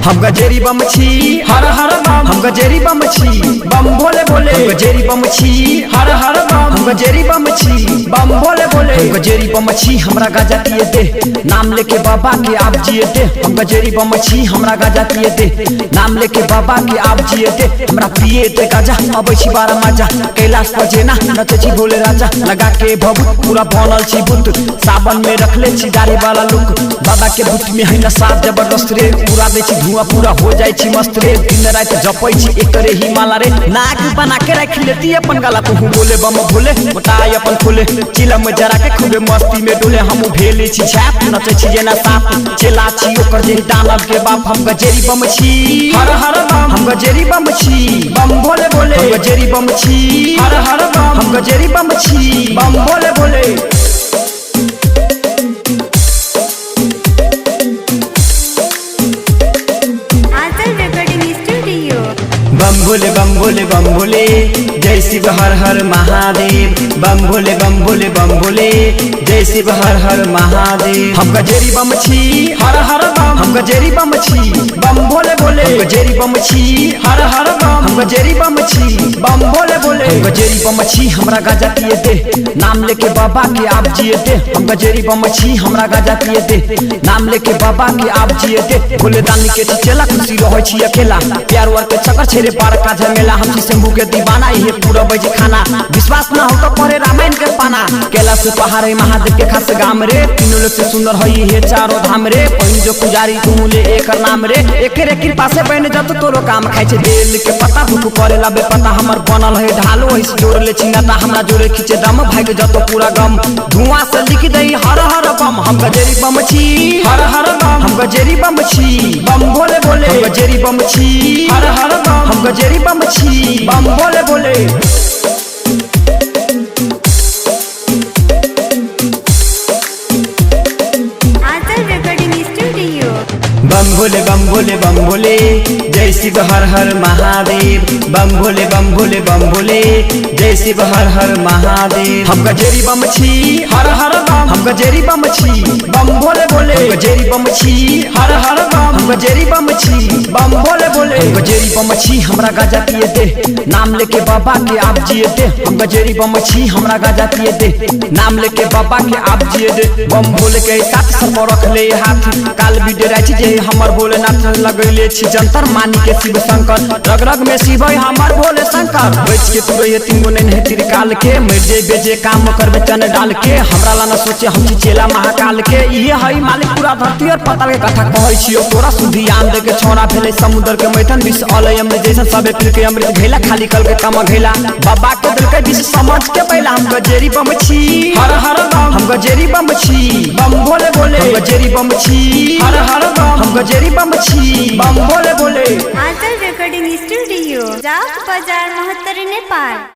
हम गजेरी बम छी हर हर बम, हम गजेरी बम छी बम भोले भोले, हम गजेरी बम छी हर हर बम, हम गजेरी बम छी बम भोले भोले, हम गजेरी बम छी हमरा गाजा पिए दे, नाम लेके बाबा के आप जिए दे, हम गजेरी बम छी हमरा गाजा पिए दे, नाम लेके बाबा के आप जिए दे, हमरा पिए दे गाजा अबै छी बारा मजा, कैलाश पर जेना नचे छी भोले राजा, लगा के भभूत पूरा बनल छी भूत, सावन में रखले छी दाढ़ी वाला लुक, बाबा के भूत में है नशा जबरदस्त रे, पूरा दे छी धुआं पूरा हो जाए छी मस्त रे, दिन रात जपै छी एक रे ही माला रे, नाक बना के रख लेती अपन गला तू बोले बम भोले, मोटाई अपन खोले चिलम जरा के खूबे मस्ती में डोले, हम भेले छी छाप नचे छी जेना साप, चला छी ओकर जे दानव के बाप, हम गजेरी बम छी हर हर बम, हम गजेरी बम छी बम भोले भोले, हम गजेरी बम छी हर हर बम, हम गजेरी बम छी बम भोले भोले। बम भोले बम भोले बम भोले, जय शिव हर हर महादेव, बम भोले बम भोले बम भोले, जय शिव हर हर महादेव, हम गजेरी बम छी हर हर बम, हम गजेरी बम छी बम भोले भोले, हम गजेरी बम छी हर हर बम, हम गजेरी बम छी बम भोले भोले, हम गजेरी बम छी हमरा गाजा पिए दे, नाम लेके बाबा के आप जिए दे, हम गजेरी बम छी हमरा गाजा पिए दे, नाम लेके बाबा के आप जिए दे, भोले दानी के चेला खुशी रहै छी अकेला, प्यार वर के चक्कर छेरे पार का झमेला, हम शंभू के दीवाना ये पूरा बजे खाना, विश्वास ना हो तो पढ़े रामायण के पाना, कैलाश से पहाड़ महादेव के खास गाम रे, तीनों लोग से सुंदर हई है चारों धाम रे, पहिन जो पुजारी तू ले एकर नाम रे, एकरे कृपा से बन जत तोरो काम खाइ छे बेल के पता तू करे ला बेपता, हमर बनल है ढालो है जोड़ ले चिंगाता, हमरा जोड़े खींचे दम भाग जत पूरा गम, धुआं से लिख दई हर हर बम, हम गजेरी बम छी हर हर बम, हम गजेरी बम छी बम भोले भोले, हम गजेरी बम छी हर हर बम, हम गजेरी बम छी बम भोले भोले। बम भोले बम भोले बम भोले, जय शिव हर हर महादेव, बम भोले बम भोले बम भोले, जय शिव हर हर महादेव, हम गजेरी बम छी हर हर बम, हम गजेरी बम छी बम भोले भोले, हम गजेरी बम छी हर हर बम, हम गजेरी बम छी बम भोले भोले, हम गजेरी बम छी हमरा गाजा पिए दे, नाम लेके बाबा के आप जिए दे, हम गजेरी बम छी हमरा गाजा पिए दे, नाम लेके बाबा के आप जिए दे, बम भोले के साथ सर पर रख ले हाथ, काल भी डराइ छी जे हमर भोलेनाथ लगैले छी जंतर, मानी के शिव शंकर रग रग में शिव हमर भोले शंकर, बैठ के तू रहिए तीन गो नहीं त्रिकाल के, मर जे बेजे काम करबे चन डाल के, हमरा ला न सोचे हम छी चेला महाकाल के, ये हई मालिक पूरा धरती और पताल के कथा कहै छियो तोरा सुधी आन दे के छोरा भेले समुद्र के मैथन, विष अलय में जैसन सबे पीर के अमृत घैला, खाली कल के कम घैला, बाबा के दिल के विष समझ के पहला, हम गजेरी बम छी हर हर बम, हम गजेरी बम छी बम भोले भोले, हम गजेरी बम छी हर हर बम, हम गजेरी बम छी बम भोले भोले। आंचल रिकॉर्डिंग स्टूडियो, जाग बाजार, महत्तर, नेपाल।